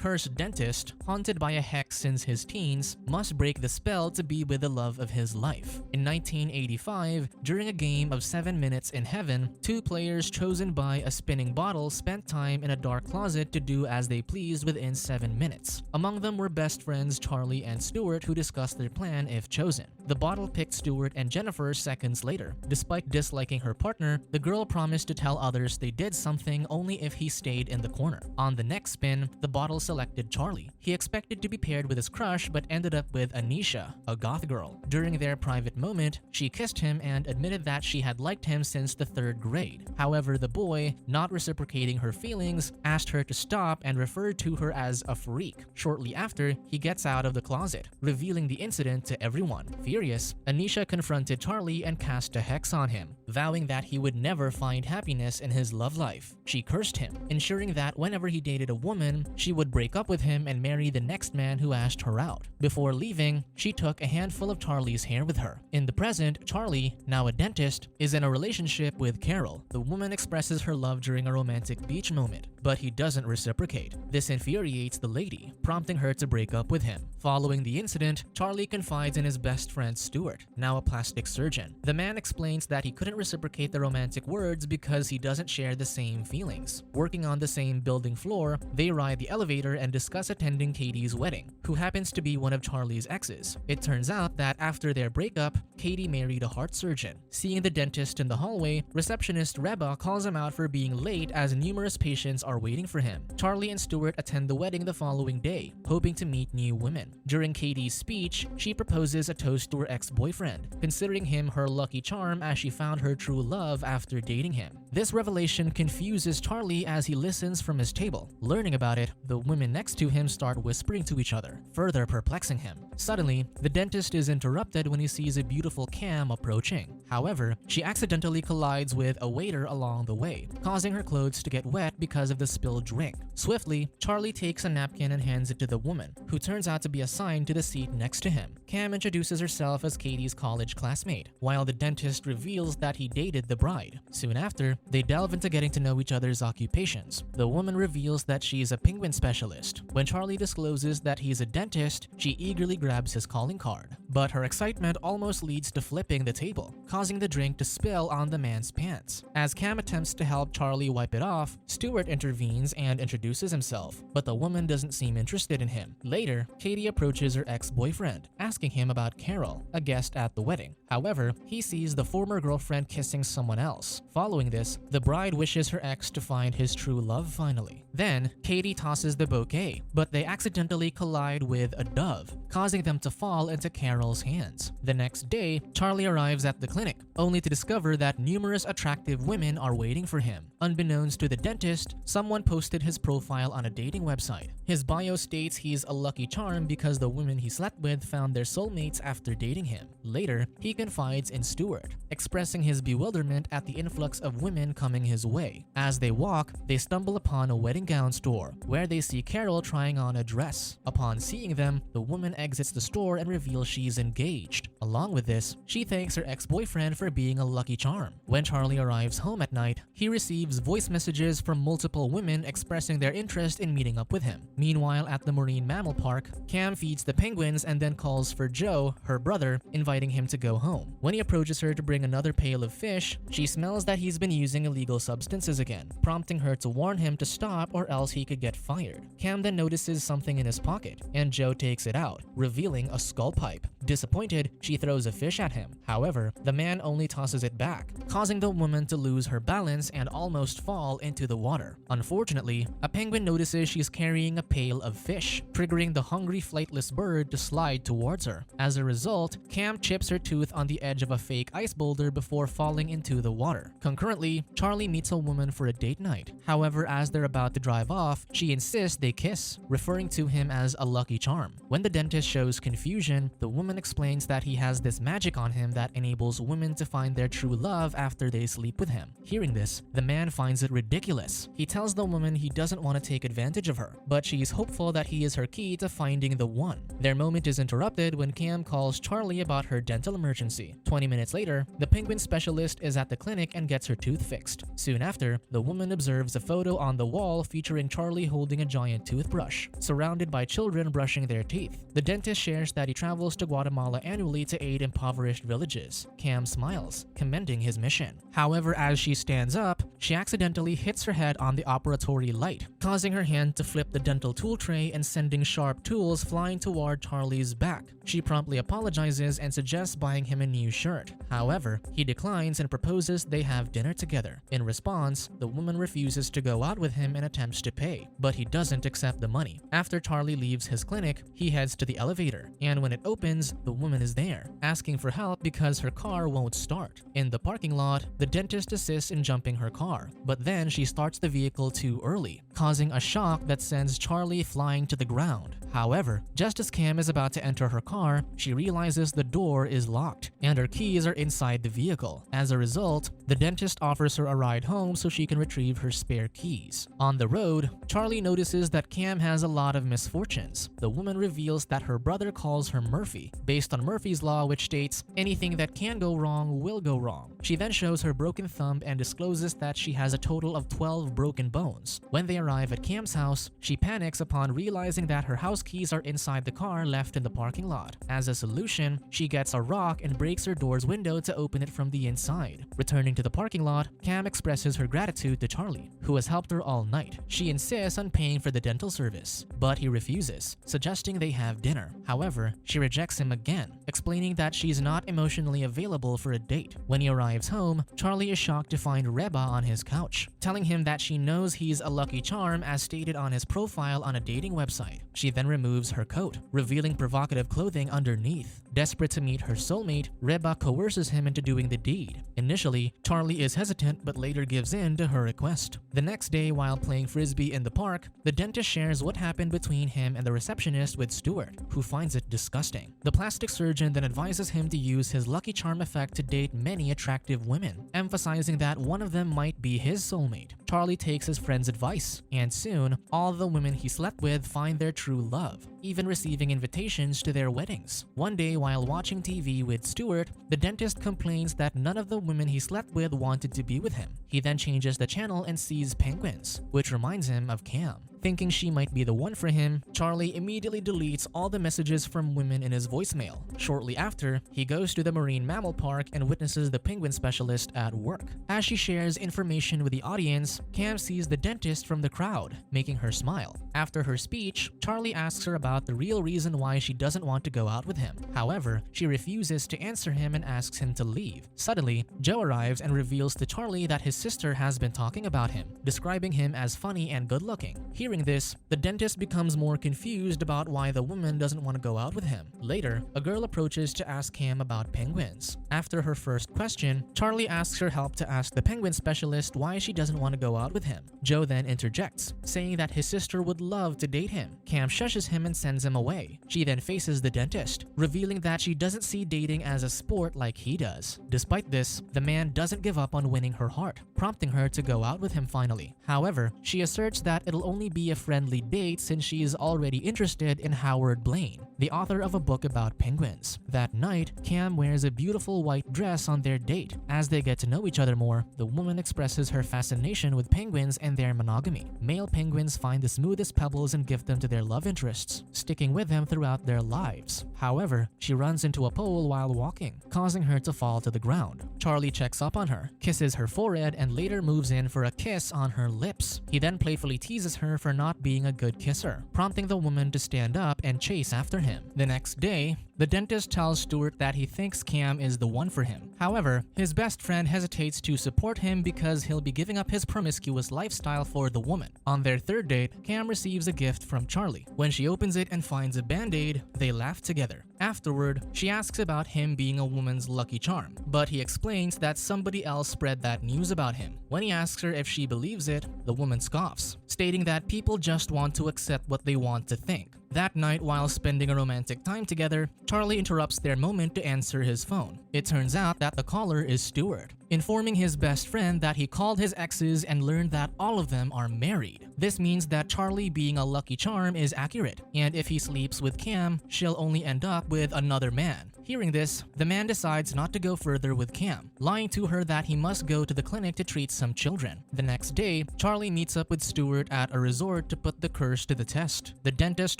cursed dentist, haunted by a hex since his teens, must break the spell to be with the love of his life. In 1985, during a game of 7 Minutes in Heaven, two players chosen by a spinning bottle spent time in a dark closet to do as they pleased within 7 minutes. Among them were best friends Charlie and Stuart, who discussed their plan if chosen. The bottle picked Stuart and Jennifer seconds later. Despite disliking her partner, the girl promised to tell others they did something only if he stayed in the corner. On the next spin, the bottle selected Charlie. He expected to be paired with his crush but ended up with Anisha, a goth girl. During their private moment, she kissed him and admitted that she had liked him since the 3rd grade. However, the boy, not reciprocating her feelings, asked her to stop and referred to her as a freak. Shortly after, he gets out of the closet, revealing the incident to everyone. Furious, Anisha confronted Charlie and cast a hex on him, vowing that he would never find happiness in his love life. She cursed him, ensuring that whenever he dated a woman, she would break up with him and marry the next man who asked her out. Before leaving, she took a handful of Charlie's hair with her. In the present, Charlie, now a dentist, is in a relationship with Carol. The woman expresses her love during a romantic beach moment, but he doesn't reciprocate. This infuriates the lady, prompting her to break up with him. Following the incident, Charlie confides in his best friend Stuart, now a plastic surgeon. The man explains that he couldn't reciprocate the romantic words because he doesn't share the same feelings. Working on the same building floor, they ride the elevator and discuss attending Katie's wedding, who happens to be one of Charlie's exes. It turns out that after their breakup, Katie married a heart surgeon. Seeing the dentist in the hallway, receptionist Reba calls him out for being late as numerous patients are waiting for him. Charlie and Stuart attend the wedding the following day, hoping to meet new women. During Katie's speech, she proposes a toast to her ex-boyfriend, considering him her lucky charm as she found her true love after dating him. This revelation confuses Charlie as he listens from his table. Learning about it, the women next to him start whispering to each other, further perplexing him. Suddenly, the dentist is interrupted when he sees a beautiful Cam approaching. However, she accidentally collides with a waiter along the way, causing her clothes to get wet because of the spilled drink. Swiftly, Charlie takes a napkin and hands it to the woman, who turns out to be assigned to the seat next to him. Cam introduces herself as Katie's college classmate, while the dentist reveals that he dated the bride. Soon after, they delve into getting to know each other's occupations. The woman reveals that she's a penguin specialist. When Charlie discloses that he's a dentist, she eagerly grabs his calling card. But her excitement almost leads to flipping the table, causing the drink to spill on the man's pants. As Cam attempts to help Charlie wipe it off, Stuart intervenes and introduces himself, but the woman doesn't seem interested in him. Later, Katie approaches her ex-boyfriend, asking him about Carol, a guest at the wedding. However, he sees the former girlfriend kissing someone else. Following this, the bride wishes her ex to find his true love finally. Then, Katie tosses the bouquet, but they accidentally collide with a dove, causing them to fall into Carol's hands. The next day, Charlie arrives at the clinic, only to discover that numerous attractive women are waiting for him. Unbeknownst to the dentist, someone posted his profile on a dating website. His bio states he's a lucky charm because the women he slept with found their soulmates after dating him. Later, he confides in Stuart, expressing his bewilderment at the influx of women coming his way. As they walk, they stumble upon a wedding gown store, where they see Carol trying on a dress. Upon seeing them, the woman exits the store and reveals she's engaged. Along with this, she thanks her ex-boyfriend for being a lucky charm. When Charlie arrives home at night, he receives voice messages from multiple women expressing their interest in meeting up with him. Meanwhile, at the marine mammal park, Cam feeds the penguins and then calls for Joe, her brother, inviting him to go home. When he approaches her to bring another pail of fish, she smells that he's been using illegal substances again, prompting her to warn him to stop or else he could get fired. Cam then notices something in his pocket, and Joe takes it out, revealing a skull pipe. Disappointed, she throws a fish at him. However, the man only tosses it back, causing the woman to lose her balance and almost fall into the water. Unfortunately, a penguin notices she's carrying a pail of fish, triggering the hungry flightless bird to slide towards her. As a result, Cam chips her tooth on the edge of a fake ice boulder before falling into the water. Concurrently, Charlie meets a woman for a date night. However, as they're about to drive off, she insists they kiss, referring to him as a lucky charm. When the dentist shows confusion, the woman explains that he has this magic on him that enables women women to find their true love after they sleep with him. Hearing this, the man finds it ridiculous. He tells the woman he doesn't want to take advantage of her, but she's hopeful that he is her key to finding the one. Their moment is interrupted when Cam calls Charlie about her dental emergency. 20 minutes later, the penguin specialist is at the clinic and gets her tooth fixed. Soon after, the woman observes a photo on the wall featuring Charlie holding a giant toothbrush, surrounded by children brushing their teeth. The dentist shares that he travels to Guatemala annually to aid impoverished villages. Cam smiles, commending his mission. However, as she stands up, she accidentally hits her head on the operatory light, causing her hand to flip the dental tool tray and sending sharp tools flying toward Charlie's back. She promptly apologizes and suggests buying him a new shirt. However, he declines and proposes they have dinner together. In response, the woman refuses to go out with him and attempts to pay, but he doesn't accept the money. After Charlie leaves his clinic, he heads to the elevator, and when it opens, the woman is there, asking for help because her car won't start. In the parking lot, the dentist assists in jumping her car, but then she starts the vehicle too early, causing a shock that sends Charlie flying to the ground. However, just as Cam is about to enter her car, she realizes the door is locked, and her keys are inside the vehicle. As a result, the dentist offers her a ride home so she can retrieve her spare keys. On the road, Charlie notices that Cam has a lot of misfortunes. The woman reveals that her brother calls her Murphy, based on Murphy's Law, which states, anything that can go wrong will go wrong. She then shows her broken thumb and discloses that she has a total of 12 broken bones. When they arrive at Cam's house, she panics upon realizing that her house keys are inside the car left in the parking lot. As a solution, she gets a rock and breaks her door's window to open it from the inside. Returning to the parking lot, Cam expresses her gratitude to Charlie, who has helped her all night. She insists on paying for the dental service, but he refuses, suggesting they have dinner. However, she rejects him again, explaining that she's not emotionally available for a date. When he arrives home, Charlie is shocked to find Reba on his couch, telling him that she knows he's a lucky charm as stated on his profile on a dating website. She then removes her coat, revealing provocative clothing underneath. Desperate to meet her soulmate, Reba coerces him into doing the deed. Initially, Charlie is hesitant but later gives in to her request. The next day, while playing frisbee in the park, the dentist shares what happened between him and the receptionist with Stuart, who finds it disgusting. The plastic surgeon then advises him to use his lucky charm effect to date many attractive women, emphasizing that one of them might be his soulmate. Charlie takes his friend's advice, and soon, all the women he slept with find their true love, even receiving invitations to their weddings. One day, while watching TV with Stuart, the dentist complains that none of the women he slept with wanted to be with him. He then changes the channel and sees penguins, which reminds him of Cam. Thinking she might be the one for him, Charlie immediately deletes all the messages from women in his voicemail. Shortly after, he goes to the marine mammal park and witnesses the penguin specialist at work. As she shares information with the audience, Cam sees the dentist from the crowd, making her smile. After her speech, Charlie asks her about the real reason why she doesn't want to go out with him. However, she refuses to answer him and asks him to leave. Suddenly, Joe arrives and reveals to Charlie that his sister has been talking about him, describing him as funny and good-looking. Hearing this, the dentist becomes more confused about why the woman doesn't want to go out with him. Later, a girl approaches to ask Cam about penguins. After her first question, Charlie asks her help to ask the penguin specialist why she doesn't want to go out with him. Joe then interjects, saying that his sister would love to date him. Cam shushes him and sends him away. She then faces the dentist, revealing that she doesn't see dating as a sport like he does. Despite this, the man doesn't give up on winning her heart, prompting her to go out with him finally. However, she asserts that it'll only be a friendly date since she is already interested in Howard Blaine, the author of a book about penguins. That night, Cam wears a beautiful white dress on their date. As they get to know each other more, the woman expresses her fascination with penguins and their monogamy. Male penguins find the smoothest pebbles and give them to their love interests, sticking with them throughout their lives. However, she runs into a pole while walking, causing her to fall to the ground. Charlie checks up on her, kisses her forehead, and later moves in for a kiss on her lips. He then playfully teases her for not being a good kisser, prompting the woman to stand up and chase after him. The next day, the dentist tells Stuart that he thinks Cam is the one for him. However, his best friend hesitates to support him because he'll be giving up his promiscuous lifestyle for the woman. On their third date, Cam receives a gift from Charlie. When she opens it and finds a band-aid, they laugh together. Afterward, she asks about him being a woman's lucky charm, but he explains that somebody else spread that news about him. When he asks her if she believes it, the woman scoffs, stating that people just want to accept what they want to think. That night, while spending a romantic time together, Charlie interrupts their moment to answer his phone. It turns out that the caller is Stuart, informing his best friend that he called his exes and learned that all of them are married. This means that Charlie being a lucky charm is accurate, and if he sleeps with Cam, she'll only end up with another man. Hearing this, the man decides not to go further with Cam, lying to her that he must go to the clinic to treat some children. The next day, Charlie meets up with Stuart at a resort to put the curse to the test. The dentist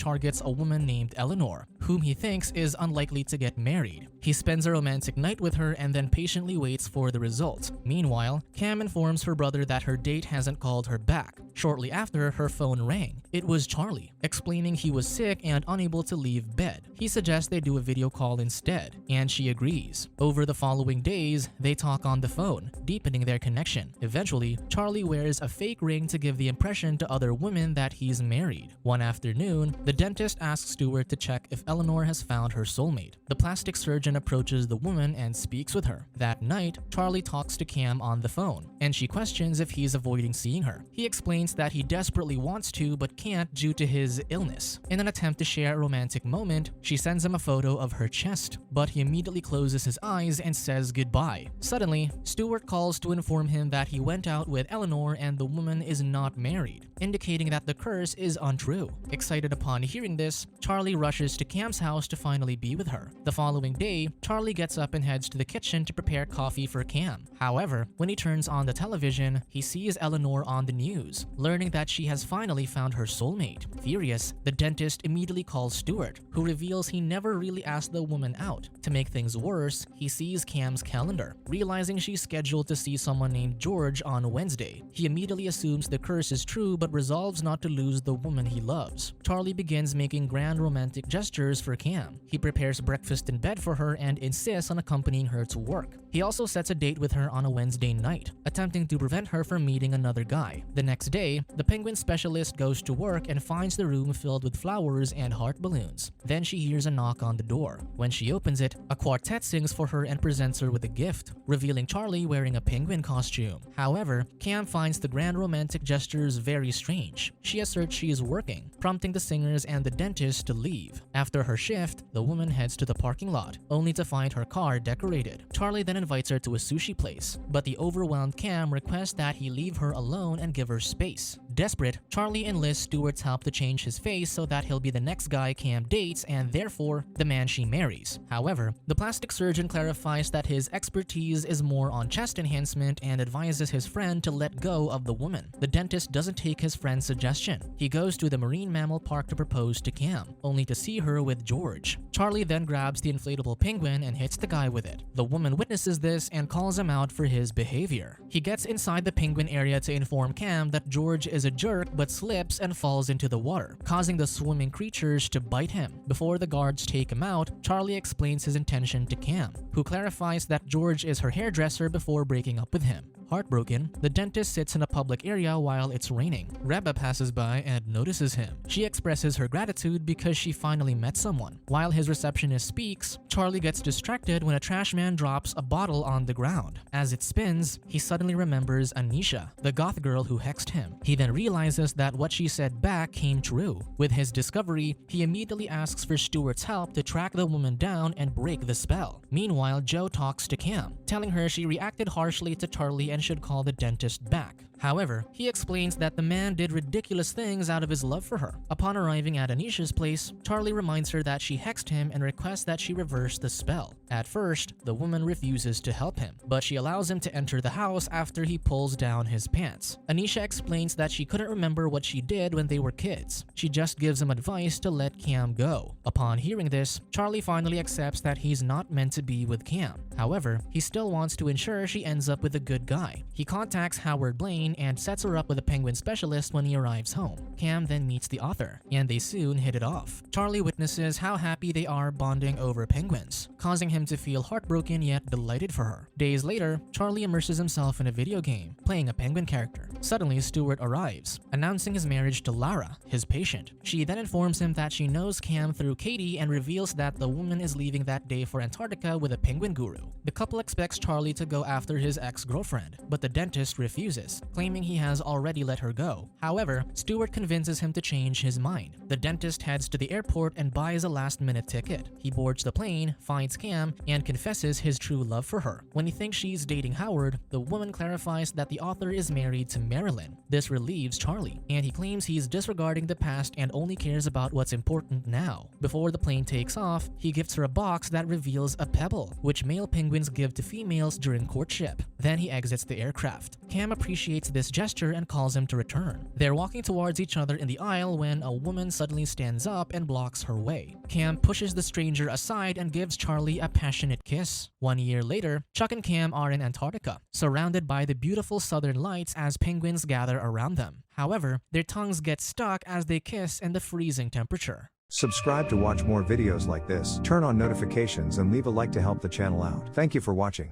targets a woman named Eleanor, whom he thinks is unlikely to get married. He spends a romantic night with her and then patiently waits for the results. Meanwhile, Cam informs her brother that her date hasn't called her back. Shortly after, her phone rang. It was Charlie, explaining he was sick and unable to leave bed. He suggests they do a video call instead, and she agrees. Over the following days, they talk on the phone, deepening their connection. Eventually, Charlie wears a fake ring to give the impression to other women that he's married. One afternoon, the dentist asks Stuart to check if Eleanor has found her soulmate. The plastic surgeon approaches the woman and speaks with her. That night, Charlie talks to Cam on the phone, and she questions if he's avoiding seeing her. He explains that he desperately wants to but can't due to his illness. In an attempt to share a romantic moment, she sends him a photo of her chest, but he immediately closes his eyes and says goodbye. Suddenly, Stuart calls to inform him that he went out with Eleanor and the woman is not married, indicating that the curse is untrue. Excited upon hearing this, Charlie rushes to Cam's house to finally be with her. The following day, Charlie gets up and heads to the kitchen to prepare coffee for Cam. However, when he turns on the television, he sees Eleanor on the news, learning that she has finally found her soulmate. Furious, the dentist immediately calls Stuart, who reveals he never really asked the woman out. To make things worse, he sees Cam's calendar, realizing she's scheduled to see someone named George on Wednesday. He immediately assumes the curse is true but resolves not to lose the woman he loves. Charlie begins making grand romantic gestures for Cam. He prepares breakfast in bed for her and insists on accompanying her to work. He also sets a date with her on a Wednesday night, attempting to prevent her from meeting another guy. The next day, the penguin specialist goes to work and finds the room filled with flowers and heart balloons. Then she hears a knock on the door. When she opens it, a quartet sings for her and presents her with a gift, revealing Charlie wearing a penguin costume. However, Cam finds the grand romantic gestures very strange. She asserts she is working, prompting the singers and the dentist to leave. After her shift, the woman heads to the parking lot, only to find her car decorated. Charlie then invites her to a sushi place, but the overwhelmed Cam requests that he leave her alone and give her space. Desperate, Charlie enlists Stuart's help to change his face so that he'll be the next guy Cam dates and therefore the man she marries. However, the plastic surgeon clarifies that his expertise is more on chest enhancement and advises his friend to let go of the woman. The dentist doesn't take his friend's suggestion. He goes to the marine mammal park to propose to Cam, only to see her with George. Charlie then grabs the inflatable penguin and hits the guy with it. The woman witnesses this and calls him out for his behavior. He gets inside the penguin area to inform Cam that George is a jerk but slips and falls into the water, causing the swimming creatures to bite him. Before the guards take him out, Charlie explains his intention to Cam, who clarifies that George is her hairdresser before breaking up with him. Heartbroken, the dentist sits in a public area while it's raining. Reba passes by and notices him. She expresses her gratitude because she finally met someone. While his receptionist speaks, Charlie gets distracted when a trash man drops a bottle on the ground. As it spins, he suddenly remembers Anisha, the goth girl who hexed him. He then realizes that what she said back came true. With his discovery, he immediately asks for Stuart's help to track the woman down and break the spell. Meanwhile, Joe talks to Cam, telling her she reacted harshly to Charlie and should call the dentist back. However, he explains that the man did ridiculous things out of his love for her. Upon arriving at Anisha's place, Charlie reminds her that she hexed him and requests that she reverse the spell. At first, the woman refuses to help him, but she allows him to enter the house after he pulls down his pants. Anisha explains that she couldn't remember what she did when they were kids. She just gives him advice to let Cam go. Upon hearing this, Charlie finally accepts that he's not meant to be with Cam. However, he still wants to ensure she ends up with a good guy. He contacts Howard Blaine and sets her up with a penguin specialist when he arrives home. Cam then meets the author, and they soon hit it off. Charlie witnesses how happy they are bonding over penguins, causing him to feel heartbroken yet delighted for her. Days later, Charlie immerses himself in a video game, playing a penguin character. Suddenly, Stuart arrives, announcing his marriage to Lara, his patient. She then informs him that she knows Cam through Katie and reveals that the woman is leaving that day for Antarctica with a penguin guru. The couple expects Charlie to go after his ex-girlfriend, but the dentist refuses, claiming he has already let her go. However, Stewart convinces him to change his mind. The dentist heads to the airport and buys a last-minute ticket. He boards the plane, finds Cam, and confesses his true love for her. When he thinks she's dating Howard, the woman clarifies that the author is married to Marilyn. This relieves Charlie, and he claims he's disregarding the past and only cares about what's important now. Before the plane takes off, he gives her a box that reveals a pebble, which male penguins give to females during courtship. Then he exits the aircraft. Cam appreciates this gesture and calls him to return. They're walking towards each other in the aisle when a woman suddenly stands up and blocks her way. Cam pushes the stranger aside and gives Charlie a passionate kiss. 1 year later, Chuck and Cam are in Antarctica, surrounded by the beautiful southern lights as penguins gather around them. However, their tongues get stuck as they kiss in the freezing temperature. Subscribe to watch more videos like this, turn on notifications and leave a like to help the channel out. Thank you for watching.